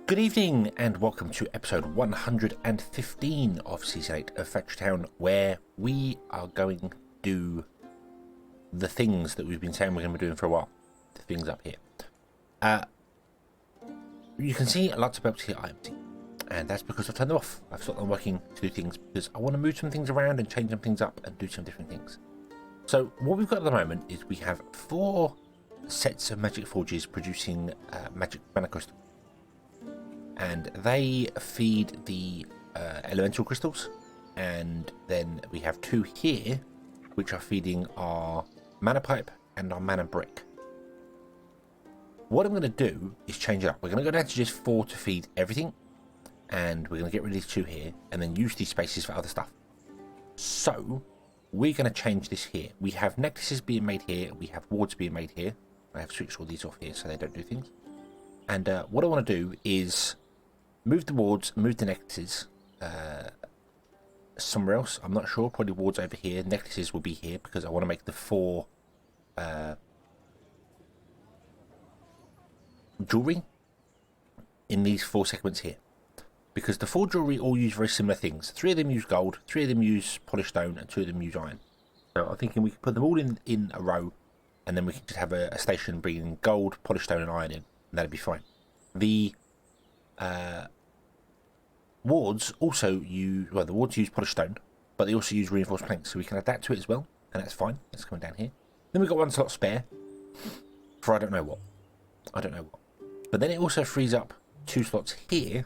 Good evening and welcome to episode 115 of Season 8 of Factory Town, where we are going to do the things that we've been saying we're going to be doing for a while. The things up here. You can see lots of belts here are empty, and that's because I've turned them off. I've stopped them working to do things because I want to move some things around and change some things up and do some different things. So what we've got at the moment is we have 4 sets of magic forges producing magic mana crystals. And they feed the elemental crystals, and then we have 2 here which are feeding our mana pipe and our mana brick. What I'm going to do is change it up. We're going to go down to just 4 to feed everything, and we're going to get rid of these 2 here and then use these spaces for other stuff. So we're going to change this here. We have necklaces being made here, we have wards being made here. I have switched all these off here so they don't do things. And what I want to do is move the wards, move the necklaces somewhere else. I'm not sure. Probably wards over here. Necklaces will be here because I want to make the 4 jewellery in these 4 segments here. Because the 4 jewellery all use very similar things. 3 of them use gold, 3 of them use polished stone, and 2 of them use iron. So I'm thinking we can put them all in a row, and then we can just have a station bringing gold, polished stone, and iron in, and that'd be fine. The wards also use, well, the wards use polished stone, but they also use reinforced planks, so we can adapt to it as well, and that's fine. Let's come down here. Then we've got 1 slot spare for I don't know what. But then it also frees up 2 slots here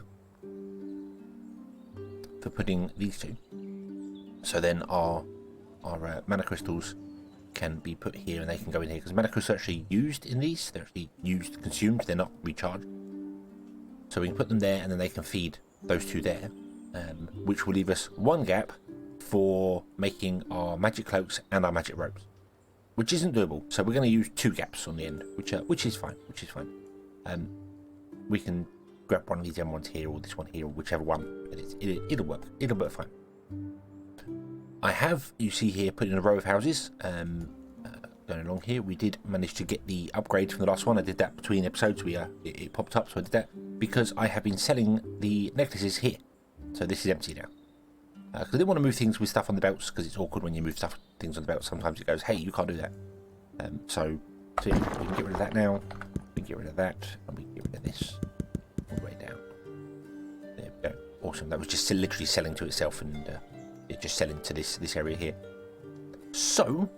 for putting these 2. So then our mana crystals can be put here and they can go in here, because mana crystals are actually used in these. They're actually consumed, they're not recharged. So we can put them there and then they can feed those 2 there, which will leave us 1 gap for making our magic cloaks and our magic robes, which isn't doable. So we're going to use 2 gaps on the end, which is fine. We can grab one of these M1s here or this one here or whichever one. It'll work. It'll work fine. I have, you see here, put in a row of houses. Going along here, we did manage to get the upgrade from the last one. I did that between episodes. It popped up, so I did that because I have been selling the necklaces here. So this is empty now. Because I didn't want to move things with stuff on the belts, because it's awkward when you move things on the belt. Sometimes it goes, hey, you can't do that. So yeah, we can get rid of that now. We can get rid of that, and we can get rid of this all the way down. There we go. Awesome. That was just literally selling to itself, and it just selling to this area here. So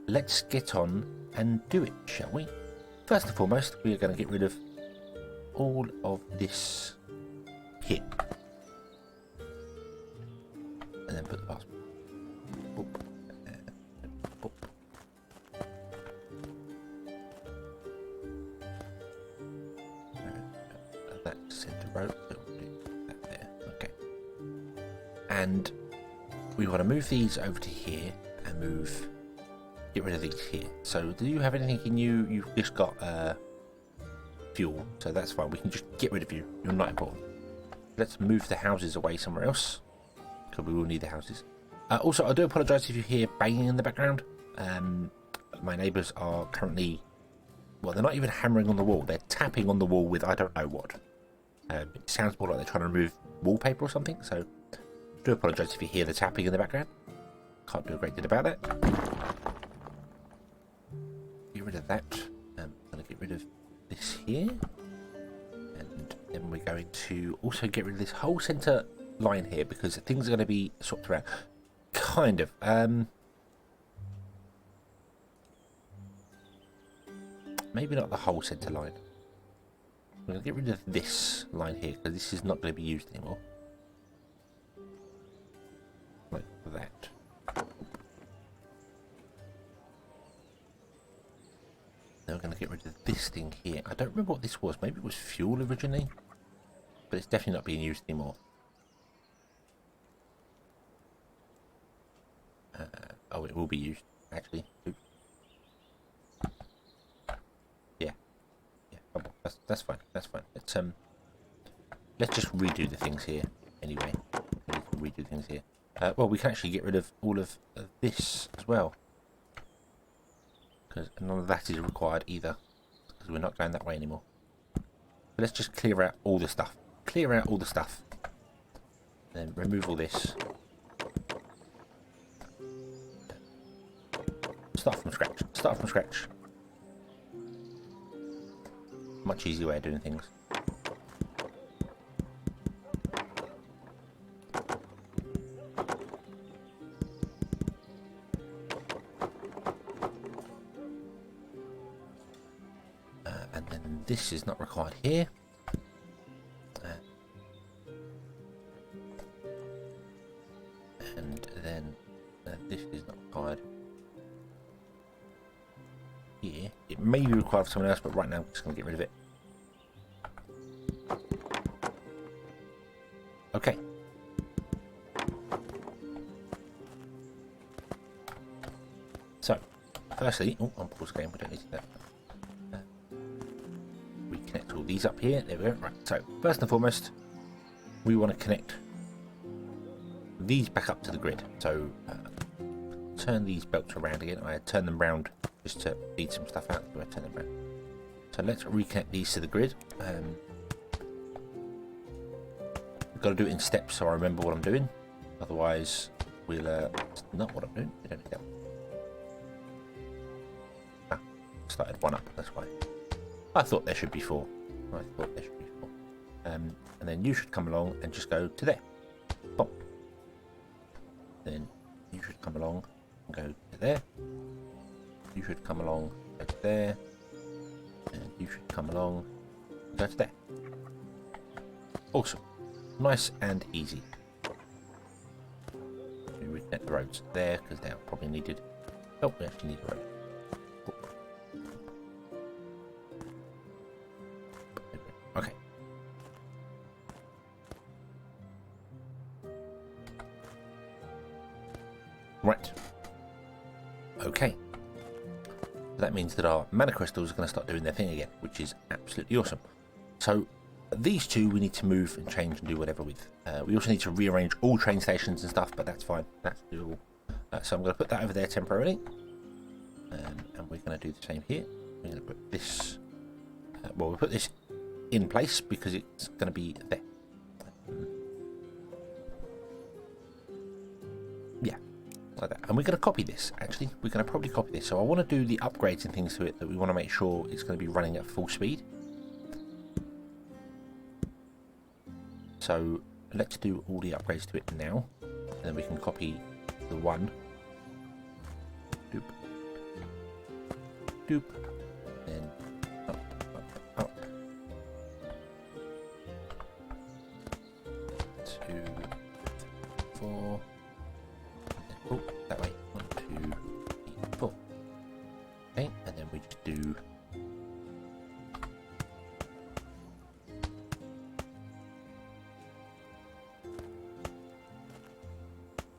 let's get on and do it, shall we? First and foremost, we are going to get rid of all of this here. And then put the passport. Boop. Boop. That's center row. So we'll do that there. Okay. And we want to move these over to here and get rid of these here. So do you have anything in you? You've just got fuel, so that's fine. We can just get rid of you. You're not important. Let's move the houses away somewhere else, because we will need the houses. Also, I do apologise if you hear banging in the background. My neighbours are currently, well, they're not even hammering on the wall. They're tapping on the wall with I don't know what. It sounds more like they're trying to remove wallpaper or something, so I do apologise if you hear the tapping in the background. Can't do a great deal about that. Get rid of that. I'm going to get rid of this here, and then we're going to also get rid of this whole centre line here, because things are going to be swapped around. Kind of. Maybe not the whole centre line. We're going to get rid of this line here, because this is not going to be used anymore. Like that. Now we're going to get rid of this thing here. I don't remember what this was. Maybe it was fuel originally, but it's definitely not being used anymore. Oh, it will be used, actually. Oops. Yeah. That's fine. Let's just redo the things here anyway. Redo things here. Well, we can actually get rid of all of this as well, because none of that is required either, because we're not going that way anymore. Let's just clear out all the stuff. Clear out all the stuff. Then remove all this. Start from scratch. Start from scratch. Much easier way of doing things. And then this is not required here. And then this is not required here. It may be required for someone else, but right now I'm just going to get rid of it. Okay. So, firstly, oh, on pause game, we don't need to do that. We connect all these up here. There we go. Right. So, first and foremost, we want to connect these back up to the grid. So, turn these belts around again. I turn them round just to feed some stuff out. I turn them round. So let's reconnect these to the grid. Got to do it in steps so I remember what I'm doing. Otherwise, we'll. It's not what I'm doing. We don't need that. Ah, started one up. That's why. I thought there should be 4. I thought there should be 4. And then you should come along and just go to there. Boom. Then you should come along and go to there. You should come along, go to there. And you should come along and go to there. Awesome. Nice and easy. We reconnect the roads there because they're probably needed. Oh, we actually need a road. Okay. Right. Okay. That means that our mana crystals are going to start doing their thing again, which is absolutely awesome. So these two we need to move and change and do whatever with. We also need to rearrange all train stations and stuff, but that's fine. That's doable. So I'm going to put that over there temporarily. And we're going to do the same here. We're going to put this... well, we'll put this in place because it's going to be there. Yeah, like that. And we're going to copy this, actually. We're going to probably copy this. So I want to do the upgrades and things to it that we want to make sure it's going to be running at full speed. So let's do all the upgrades to it now. And then we can copy the one. Doop. Doop. Then up, up, up. 2, 4. Oh, that way. 1, 2, 3, 4. Okay, and then we just do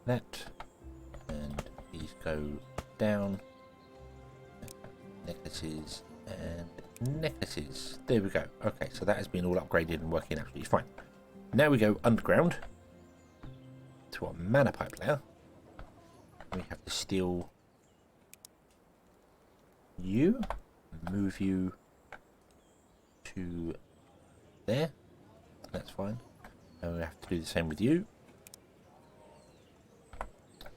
that, and these go down. Necklaces and necklaces. There we go. Okay, so that has been all upgraded and working absolutely fine. Now we go underground to our mana pipe layer. We have to steal you, move you to there. That's fine. And we have to do the same with you.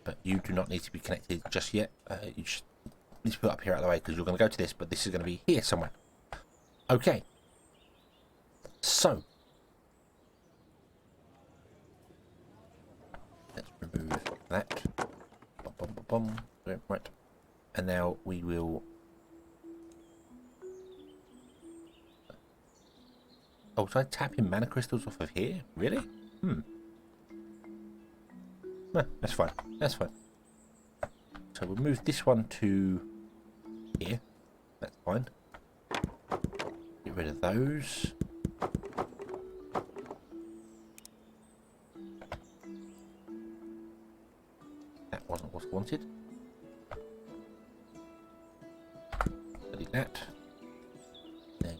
But you do not need to be connected just yet. You just need to put it up here out of the way because you're going to go to this, but this is going to be here somewhere. Okay. So let's remove that. Bum, bum, bum, bum. Right. And now we will. Oh, so I tap in mana crystals off of here? Really? No, that's fine. That's fine. So we'll move this one to here. That's fine. Get rid of those. That wasn't what I wanted. Delete that. Then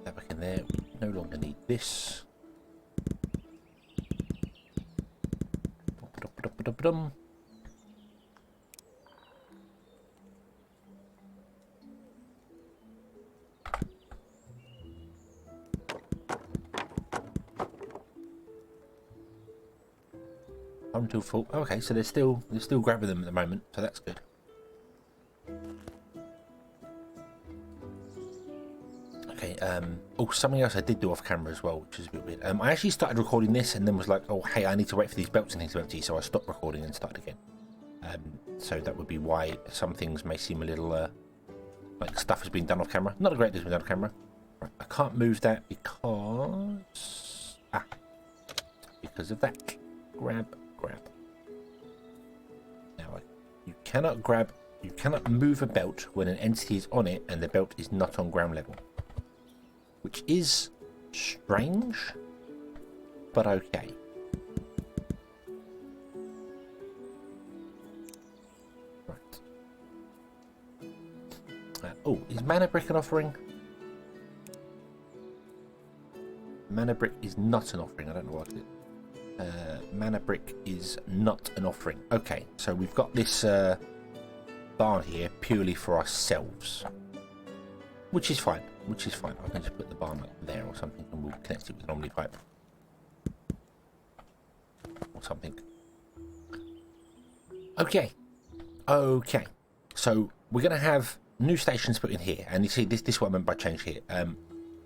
that back in there. We no longer need this. Ba-dum. Until full. Okay, so they're still grabbing them at the moment, so that's good. Okay, oh, something else I did do off camera as well, which is a bit weird. I actually started recording this and then was like, oh, hey, I need to wait for these belts and things to empty, so I stopped recording and started again. So that would be why some things may seem a little, like stuff has been done off camera. Not a great deal has been done off camera. Right, I can't move that because... because of that. Grab. Now, you cannot move a belt when an entity is on it and the belt is not on ground level. Which is strange, but okay. Right. Oh, is Mana Brick an offering? Mana Brick is not an offering. I don't know what it is. Mana Brick is not an offering. Okay, so we've got this barn here purely for ourselves. Which is fine. I can just put the barn up there or something and we'll connect it with an Omni pipe. Or something. Okay. So we're going to have new stations put in here. And you see, this is what I meant by change here.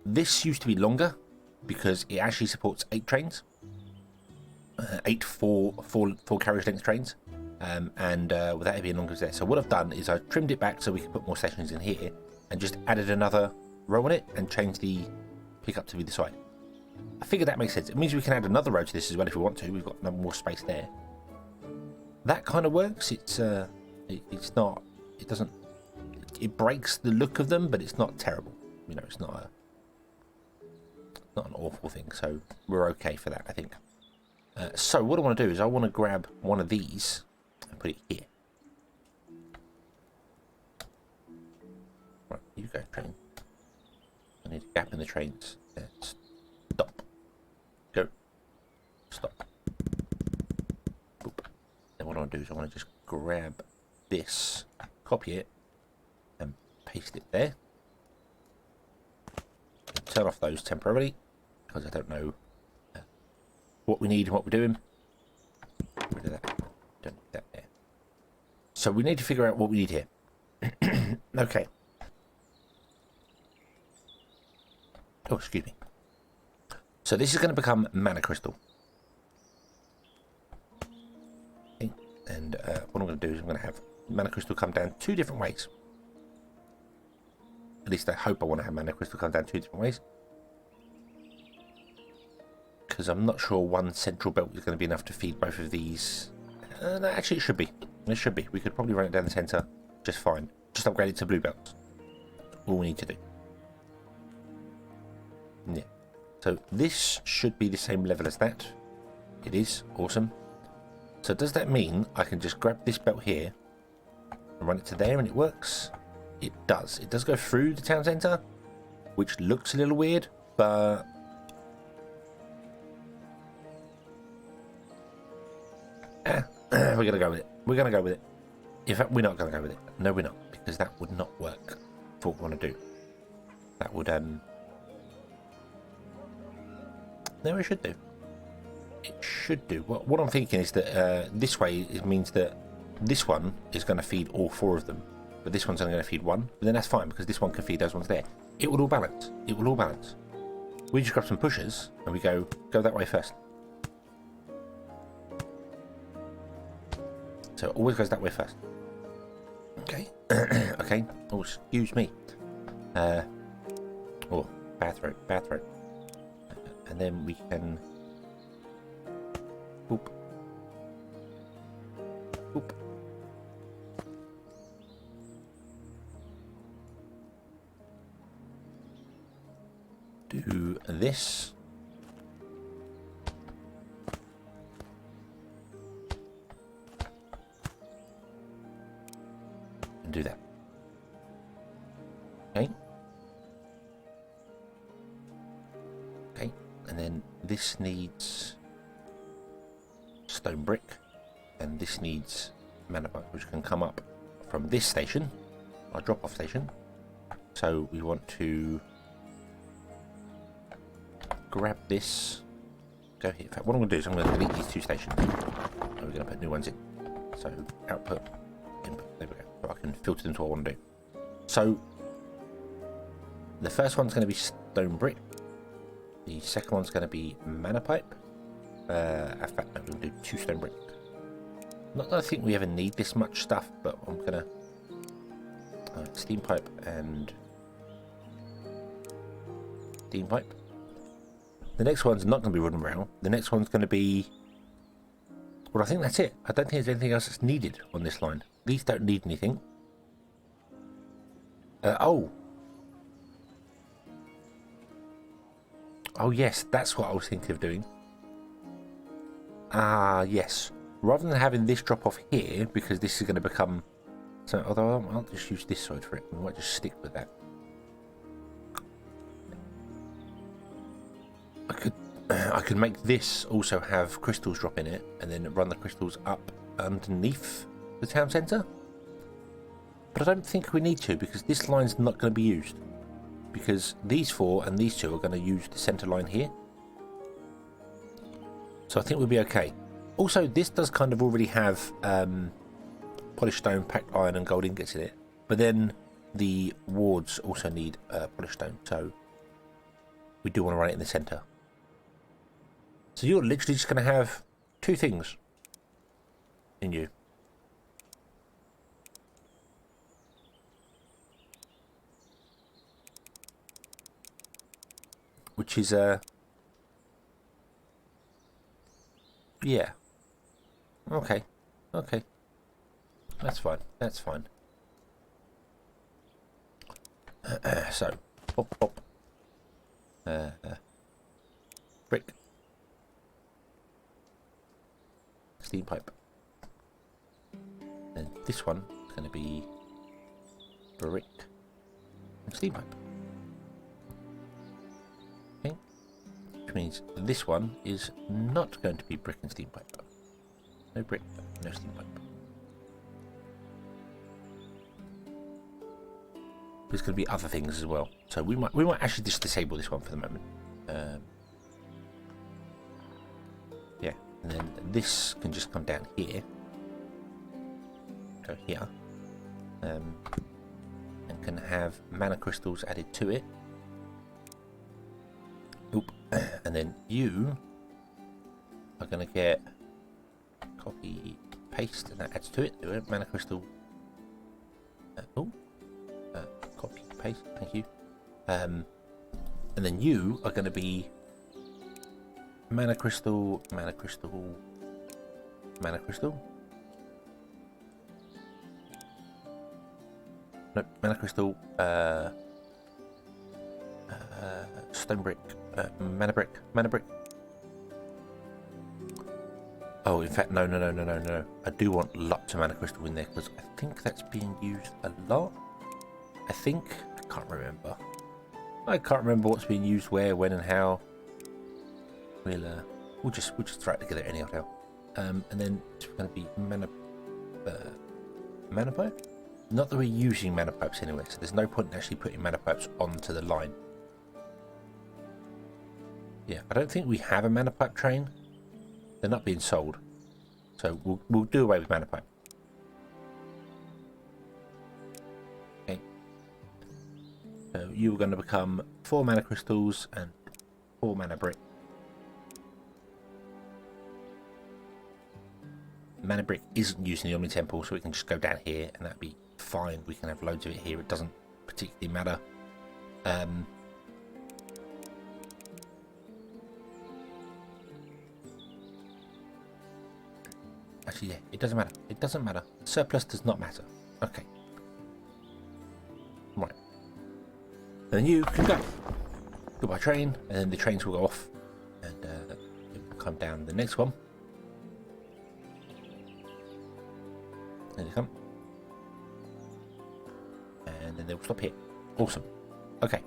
This used to be longer because it actually supports 8 trains. 8 four carriage length trains. Without it being longer as there. So what I've done is I've trimmed it back so we can put more stations in here. And just added another row on it and changed the pickup to be the side. I figured that makes sense. It means we can add another row to this as well if we want to. We've got more space there. That kind of works. It's not. It doesn't. It breaks the look of them, but it's not terrible. You know, it's not an awful thing. So we're okay for that, I think. So what I want to do is I want to grab one of these and put it here. Right, you go, train. I need a gap in the trains. Stop. Go. Stop. Boop. Then what I want to do is I want to just grab this, copy it, and paste it there. Turn off those temporarily, because I don't know what we need and what we're doing. Get rid of that. Don't need that there. So we need to figure out what we need here. Okay. Oh, excuse me. So this is going to become mana crystal. Okay. And what I'm going to do is I'm going to have mana crystal come down 2 different ways. At least I hope I want to have mana crystal come down 2 different ways. Because I'm not sure one central belt is going to be enough to feed both of these. No, actually, it should be. It should be. We could probably run it down the centre just fine. Just upgrade it to blue belts. All we need to do. Yeah. So this should be the same level as that. It is. Awesome. So does that mean I can just grab this belt here and run it to there and it works? It does. It does go through the town centre, which looks a little weird, but... we're going to go with it. We're going to go with it. In fact, we're not going to go with it. No, we're not. Because that would not work for what we want to do. That would, No, it should do. It should do. What I'm thinking is that this way it means that this one is going to feed all 4 of them. But this one's only going to feed 1. But then that's fine because this one can feed those ones there. It will all balance. It will all balance. We just grab some pushers and we go that way first. So it always goes that way first. Okay. Okay. Oh, excuse me. Oh, bad throat. And then we can... Boop. Boop. Do this. And do that. Okay. Okay. And then this needs stone brick. and this needs mana pipe, which can come up from this station, our drop-off station. So we want to grab this, go here. In fact, what I'm going to do is I'm going to delete these two stations, and we're going to put new ones in. So output, input, there we go. So I can filter them to what I want to do. So the first one's going to be stone brick. The second one's going to be mana pipe. In fact, no, we'll do 2 stone brick. Not that I think we ever need this much stuff, but I'm going to steam pipe and steam pipe. The next one's not going to be wooden rail. The next one's going to be... Well, I think that's it. I don't think there's anything else that's needed on this line. These don't need anything. Oh, yes, that's what I was thinking of doing. Yes. Rather than having this drop off here, because this is going to become... So, although I'll just use this side for it. We might just stick with that. I could make this also have crystals drop in it, and then run the crystals up underneath the town centre. But I don't think we need to, because this line's not going to be used. Because these 4 and these 2 are going to use the centre line here. So I think we'll be okay. Also, this does kind of already have polished stone, packed iron and gold ingots in it. But then the wards also need polished stone. So we do want to run it in the centre. So you're literally just going to have 2 things in you. Which is, yeah. Okay. Okay. That's fine. That's fine. So, pop, pop. Brick. Steam pipe. And this one is going to be brick and steam pipe. Okay. Which means this one is not going to be brick and steam pipe. No brick, no steam pipe. There's going to be other things as well. So we might actually just disable this one for the moment. Yeah, and then this can just come down here. Go here. And can have mana crystals added to it. Oop. And then you are going to get copy, paste, and that adds to it. Do it. Mana crystal. Copy, paste. Thank you. And then you are going to be mana crystal, mana crystal, mana crystal. Nope, mana crystal. Stone brick. Mana brick. Mana brick. Oh, in fact, no. I do want lots of mana crystal in there because I think that's being used a lot. I can't remember. I can't remember what's being used where, when, and how. We'll just throw it together anyhow. And then it's going to be mana pipe. Not that we're using mana pipes anyway, so there's no point in actually putting mana pipes onto the line. Yeah, I don't think we have a mana pipe train. They're not being sold, so we'll do away with mana pipe. Okay. So you're going to become 4 mana crystals and 4 mana brick. Mana brick isn't used in the Omni Temple, so we can just go down here and that'd be fine. We can have loads of it here. It doesn't particularly matter. Actually, yeah, it doesn't matter. It doesn't matter. Surplus does not matter. Okay. Right. Then you can go. Goodbye train, and then the trains will go off, and it will come down the next one. There they come. And then they'll stop here. Awesome. Okay.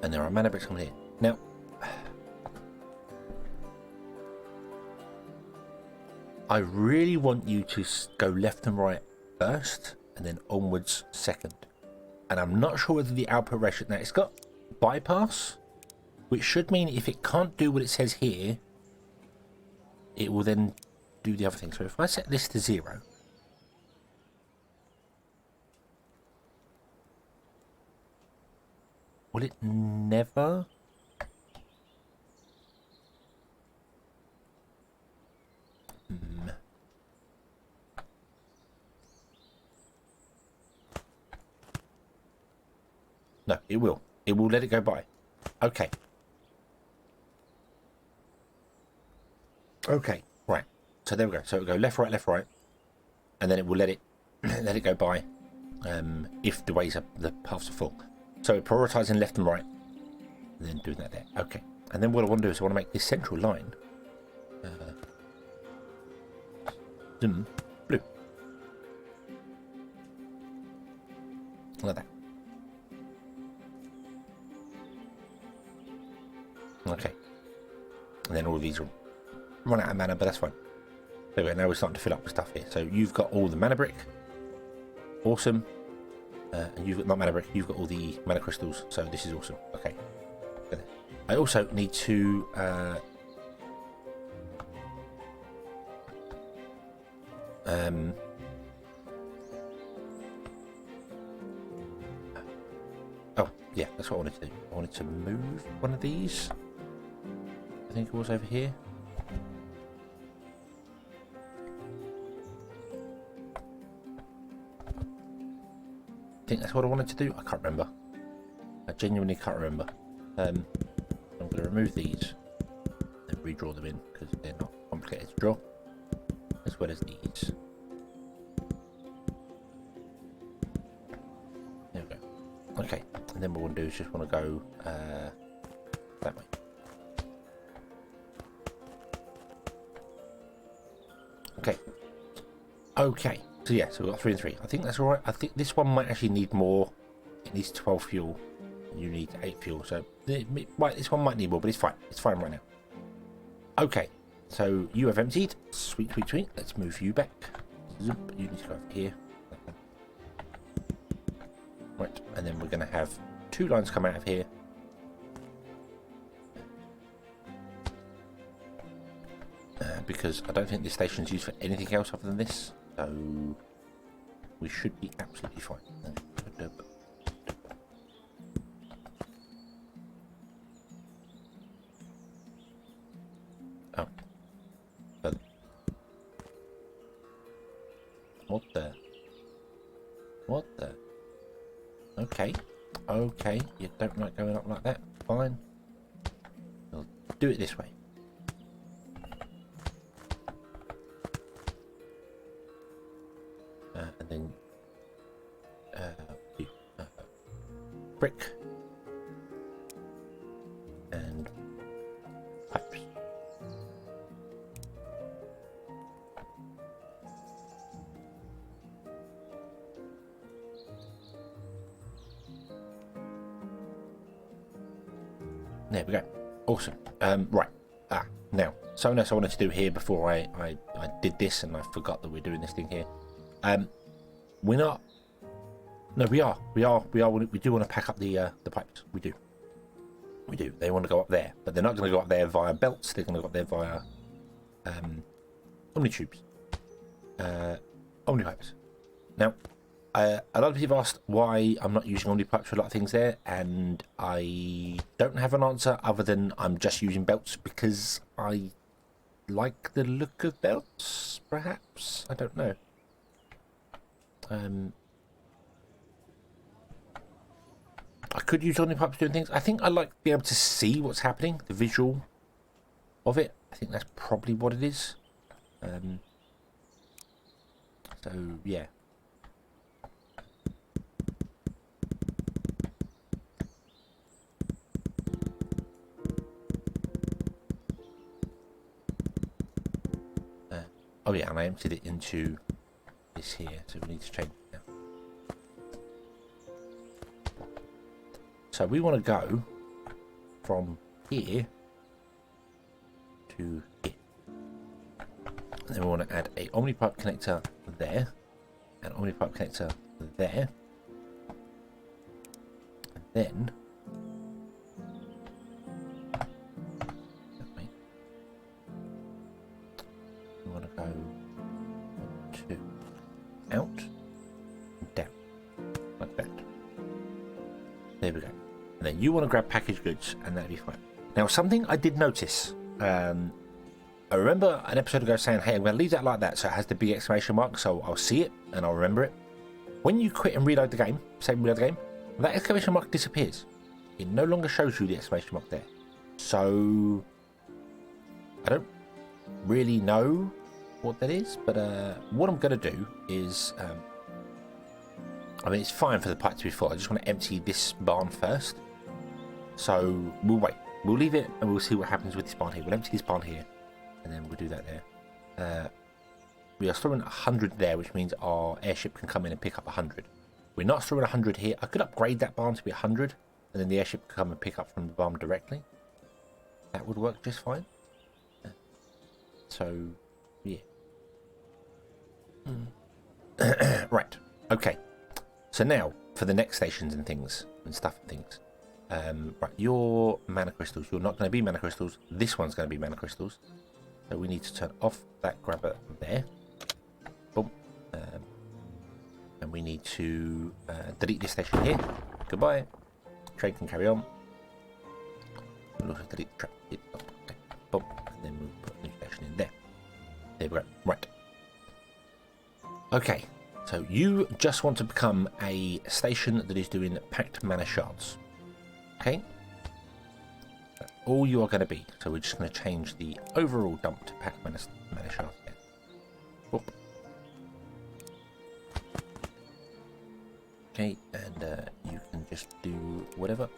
And there are mana bricks coming here. Now, I really want you to go left and right first, and then onwards second. And I'm not sure whether the output ratio... Now, it's got bypass, which should mean if it can't do what it says here, it will then do the other thing. So if I set this to 0... Will it never... No, it will. It will let it go by. Okay. Okay, right. So there we go. So it'll go left, right, and then it will let it let it go by if the ways are, the paths are full. So prioritising left and right, and then doing that there. Okay. And then what I want to do is I want to make this central line blue. Like that. Okay. And then all of these will run out of mana, but that's fine. There we go. Now we're starting to fill up with stuff here. So you've got all the mana brick. Awesome. And you've got, not mana brick, you've got all the mana crystals. So this is awesome. Okay. I also need to... oh, yeah, that's what I wanted to do. I wanted to move one of these. I think it was over here. I think that's what I wanted to do. I can't remember. I genuinely can't remember. I'm going to remove these and redraw them in because they're not complicated to draw, as well as these. There we go. Okay, and then what we'll do is just want to go that way. Okay. Okay. So yeah, so we've got 3 and 3. I think that's alright. I think this one might actually need more. It needs 12 fuel. You need 8 fuel. So this one might need more, but it's fine. It's fine right now. Okay. So you have emptied. Sweet, sweet, sweet. Let's move you back. Zoop. You need to go over here. Right. And then we're going to have 2 lines come out of here. Because I don't think this station is used for anything else other than this. So we should be absolutely fine. Oh. What the? What the? Okay. Okay. You don't like going up like that? Fine. We'll do it this way. And then brick and pipes. There we go. Awesome. Right. Now, something else I wanted to do here before I did this, and I forgot that we're doing this thing here. We're not. No, we are. We do want to pack up the pipes. We do. They want to go up there, but they're not going to go up there via belts. They're going to go up there via omni tubes, omni pipes. Now, a lot of people have asked why I'm not using omni pipes for a lot of things there, and I don't have an answer other than I'm just using belts because I like the look of belts. Perhaps, I don't know. I could use omni pipes doing things. I think I like to be able to see what's happening, the visual of it. I think that's probably what it is. So yeah. Oh yeah, and I emptied it into this here, so we need to change it now. So we want to go from here to here. Then we want to add a omnipipe connector there, an omnipipe connector there, and then we want to go 1, 2, out, and down, like that. There we go. And then you want to grab packaged goods, and that'll be fine. Now, something I did notice. I remember an episode ago saying, hey, I'm going to leave that like that so it has the big exclamation mark, so I'll see it and I'll remember it. When you quit and reload the game, reload the game, that exclamation mark disappears. It no longer shows you the exclamation mark there. So I don't really know what that is, but what I'm going to do is, I mean, it's fine for the pipe to be full. I just want to empty this barn first. So we'll wait. We'll leave it and we'll see what happens with this barn here. We'll empty this barn here and then we'll do that there. We are storing 100 there, which means our airship can come in and pick up 100. We're not storing 100 here. I could upgrade that barn to be 100 and then the airship can come and pick up from the barn directly. That would work just fine. So, yeah. Right. Okay. So now for the next stations and things and stuff and things. Right, your mana crystals. You're not going to be mana crystals. This one's going to be mana crystals. So we need to turn off that grabber there. Boom. And we need to delete this station here. Goodbye. Trade can carry on. We'll also delete the trap. Okay. Boom. And then we'll put a new station in there. There we go. Right. Okay. So you just want to become a station that is doing packed mana shards. Okay, that's all you are going to be. So we're just going to change the overall dump to pack mana shards again. Whoop. Okay, and you can just do whatever.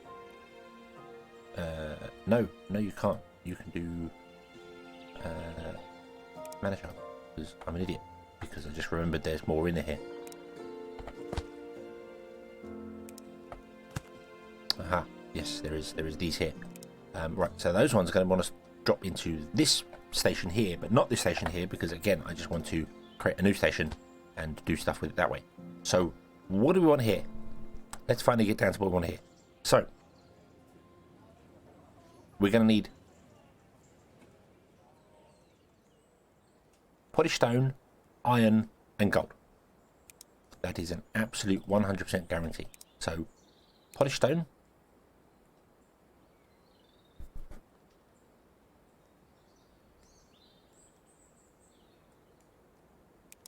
No, you can't. You can do mana shard because I'm an idiot. Because I just remembered there's more in here. Aha. Yes, there is these here. Right, so those ones are going to want to drop into this station here, but not this station here, because again, I just want to create a new station and do stuff with it that way. So, what do we want here? Let's finally get down to what we want here. So, we're going to need polished stone, iron, and gold. That is an absolute 100% guarantee. So, polished stone.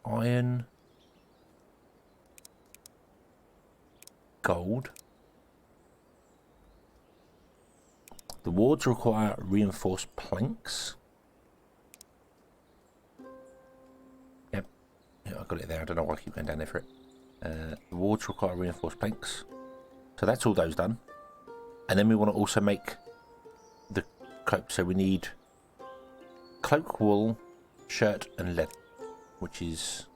Iron, gold. The wards require reinforced planks. Yep, yeah, I got it there. I don't know why I keep going down there for it. The wards require reinforced planks. So that's all those done. And then we want to also make the cloak. So we need cloak, wool, shirt, and leather. Which is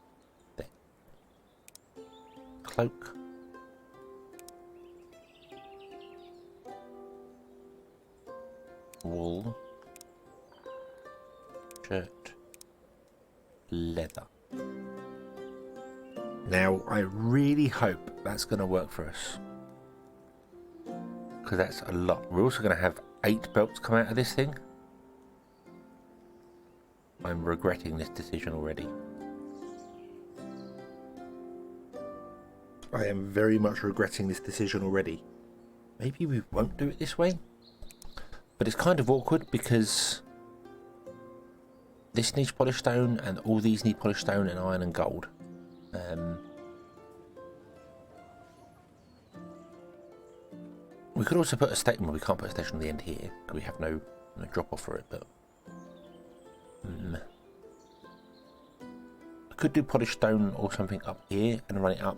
there. Cloak. Wool. Shirt. Leather. Now, I really hope that's going to work for us. Because that's a lot. We're also going to have 8 belts come out of this thing. I'm regretting this decision already. I am very much regretting this decision already. Maybe we won't do it this way. But it's kind of awkward because this needs polished stone and all these need polished stone and iron and gold. We could also put a station. Well, we can't put a station on the end here because we have no drop off for it. But I could do polished stone or something up here and run it up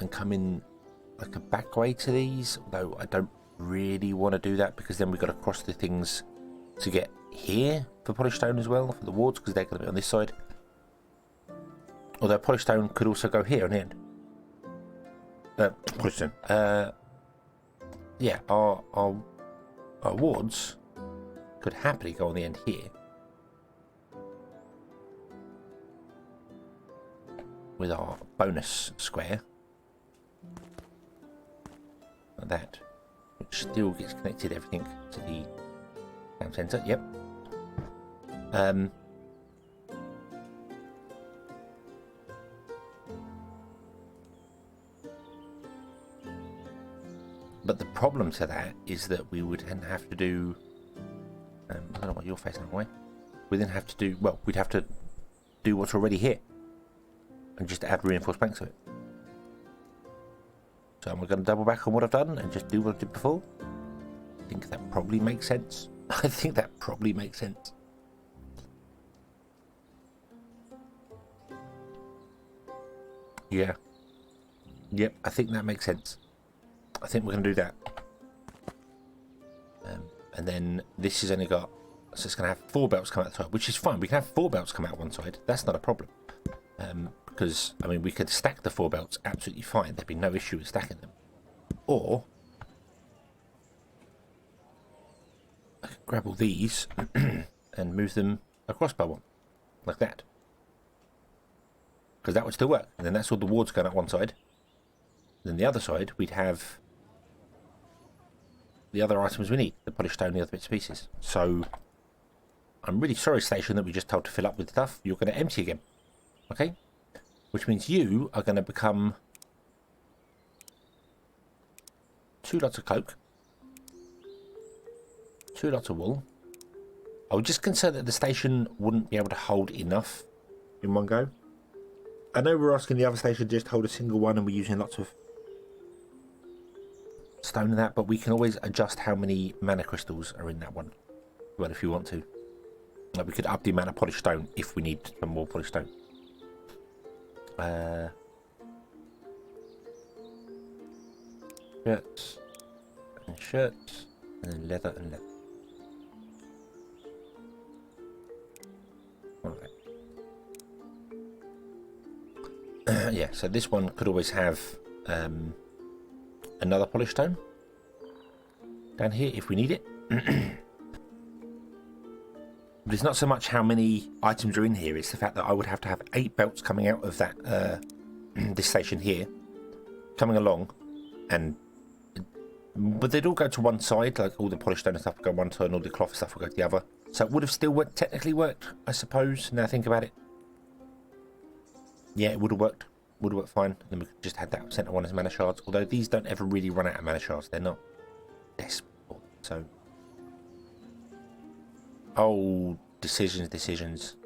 and come in like a back way to these, although I don't really want to do that because then we've got to cross the things to get here for polished stone as well, for the wards, because they're going to be on this side. Although polished stone could also go here on the end. Polished stone. Yeah, our wards could happily go on the end here. with our bonus square. Like that. Which still gets connected everything to the town centre. Yep. But the problem to that is that we would then have to do... I don't know what you're facing that way. We then have to do... Well, we'd have to do what's already here. And just add reinforced planks to it. So I'm going to double back on what I've done and just do what I did before. I think that probably makes sense. I think that probably makes sense. Yeah. Yep, I think that makes sense. I think we're going to do that. And then this has only got... So it's going to have 4 belts come out the top, which is fine. We can have 4 belts come out one side. That's not a problem. Because, I mean, we could stack the 4 belts absolutely fine. There'd be no issue with stacking them. Or... I could grab all these and move them across by one. Like that. Because that would still work. And then that's all the wards going out one side. Then the other side, we'd have the other items we need. The polished stone, the other bits and pieces. So, I'm really sorry, station, that we just told to fill up with stuff. You're going to empty again. Okay? Which means you are going to become 2 lots of cloak. 2 lots of wool. I was just concerned that the station wouldn't be able to hold enough in one go. I know we're asking the other station to just hold a single one and we're using lots of stone and that, but we can always adjust how many mana crystals are in that one. Well, if you want to. Like, we could up the amount of polished stone if we need some more polished stone. Shirts. And shirts. And then leather and leather. Alright. Yeah, so this one could always have another polished stone down here if we need it. But it's not so much how many items are in here, it's the fact that I would have to have 8 belts coming out of that this station here, coming along, but they'd all go to one side, like all the polished stone and stuff would go one side and all the cloth stuff would go to the other. So it would have still technically worked, I suppose, now I think about it. Yeah, it would have worked. Would have worked fine. And then we could just had that centre one as mana shards. Although these don't ever really run out of mana shards. They're not desperate. So... Oh, decisions.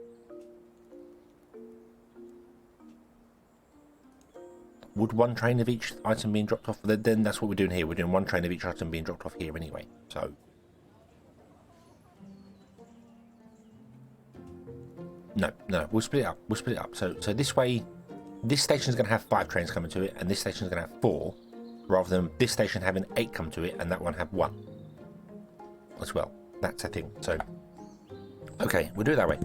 Would one train of each item being dropped off? Then that's what we're doing here. We're doing 1 train of each item being dropped off here anyway. So... No, we'll split it up. So this way, this station is going to have 5 trains coming to it, and this station is going to have 4, rather than this station having 8 come to it, and that one have 1 as well. That's a thing. So, okay, we'll do it that way.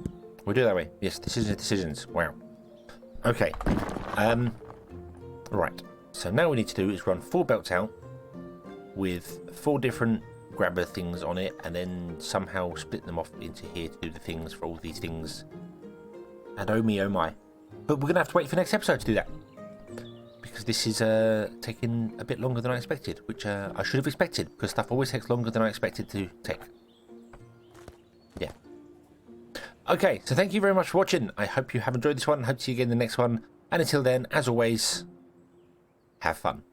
Yes, decisions. Wow. Okay. Right. So now what we need to do is run 4 belts out with 4 different grabber things on it, and then somehow split them off into here to do the things for all these things. And oh me, oh my. But we're going to have to wait for the next episode to do that. Because this is taking a bit longer than I expected. Which I should have expected. Because stuff always takes longer than I expected to take. Yeah. Okay, so thank you very much for watching. I hope you have enjoyed this one. Hope to see you again in the next one. And until then, as always, have fun.